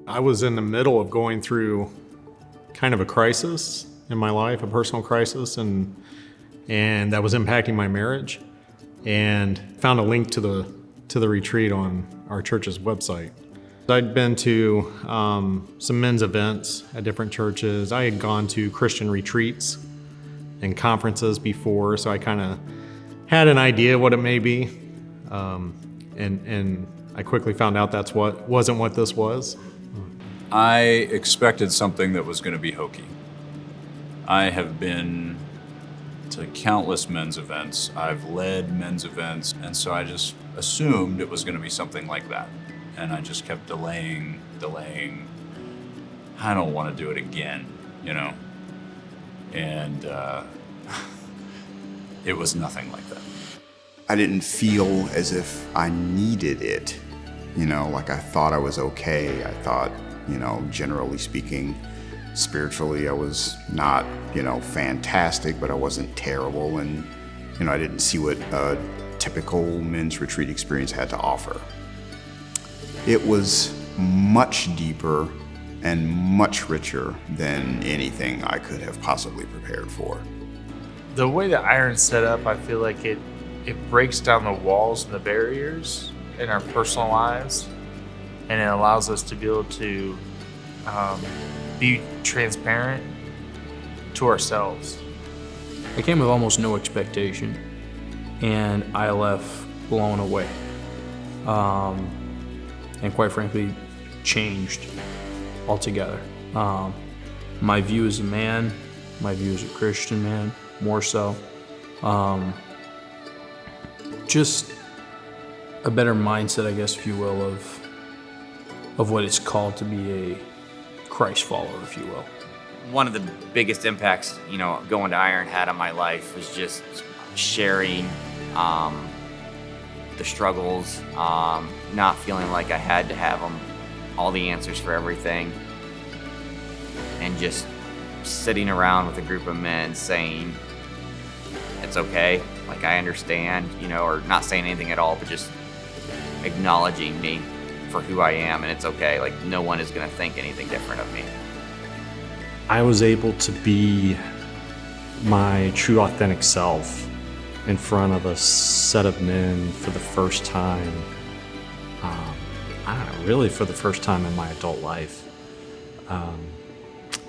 I was in the middle of going through kind of a crisis in my life, a personal crisis, and that was impacting my marriage. And found a link to the retreat on our church's website. I'd been to some men's events at different churches. I had gone to Christian retreats and conferences before, so I kind of had an idea what it may be. And I quickly found out wasn't what this was. I expected something that was going to be hokey. I have been to countless men's events. I've led men's events, and so I just assumed it was going to be something like that. And I just kept delaying. I don't want to do it again, And it was nothing like that. I didn't feel as if I needed it, like I thought I was okay. I thought, generally speaking, spiritually I was not, fantastic, but I wasn't terrible. And, I didn't see what a typical men's retreat experience had to offer. It was much deeper and much richer than anything I could have possibly prepared for. The way that Iron's set up, I feel like it breaks down the walls and the barriers in our personal lives, and it allows us to be able to be transparent to ourselves. I came with almost no expectation, and I left blown away. And quite frankly, changed altogether. My view as a man, my view as a Christian man, more so. Just a better mindset, I guess, if you will, of what it's called to be a Christ follower, if you will. One of the biggest impacts, going to Iron had on my life was just sharing the struggles, not feeling like I had to have all the answers for everything, and just sitting around with a group of men saying, it's okay, like I understand, or not saying anything at all, but just acknowledging me for who I am, and it's okay, like no one is gonna think anything different of me. I was able to be my true authentic self in front of a set of men for the first time, really for the first time in my adult life,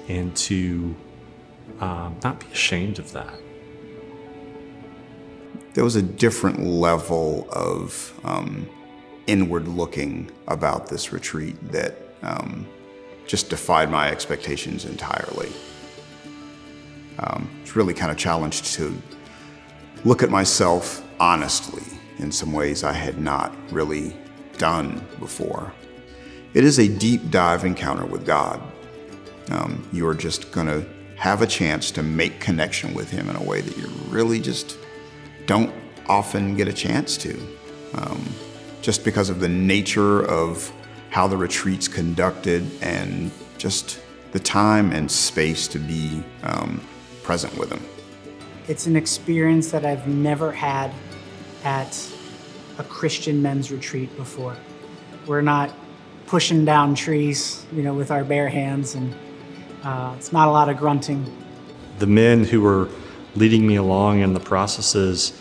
and to not be ashamed of that. There was a different level of inward looking about this retreat that just defied my expectations entirely. It's really kind of challenged to look at myself honestly in some ways I had not really done before. It is a deep dive encounter with God. You're just gonna have a chance to make connection with Him in a way that you really just don't often get a chance to, just because of the nature of how the retreat's conducted and just the time and space to be present with Him. It's an experience that I've never had at a Christian men's retreat before. We're not pushing down trees, with our bare hands, and it's not a lot of grunting. The men who were leading me along in the processes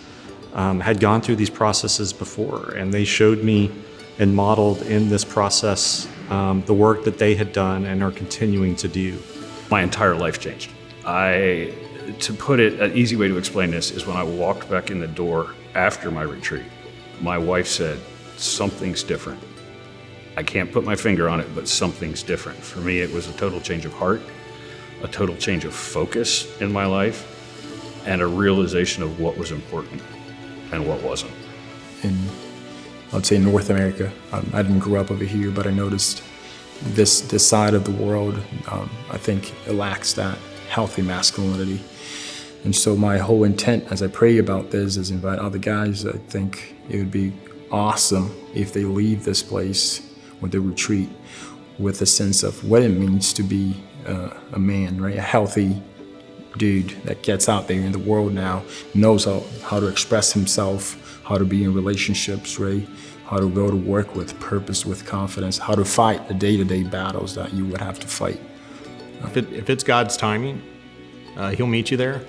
had gone through these processes before, and they showed me and modeled in this process the work that they had done and are continuing to do. My entire life changed. To put it, an easy way to explain this is when I walked back in the door after my retreat, my wife said, something's different. I can't put my finger on it, but something's different. For me, it was a total change of heart, a total change of focus in my life, and a realization of what was important and what wasn't. In, I'd say, North America, I didn't grow up over here, but I noticed this side of the world, I think it lacks that healthy masculinity. And so my whole intent as I pray about this is invite other guys. I think it would be awesome if they leave this place with the retreat with a sense of what it means to be a man, right? A healthy dude that gets out there in the world now, knows how to express himself, how to be in relationships, right? how to go to work with purpose, with confidence, how to fight the day-to-day battles that you would have to fight. If it's God's timing, He'll meet you there,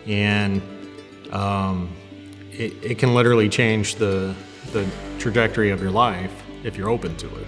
and it can literally change the trajectory of your life if you're open to it.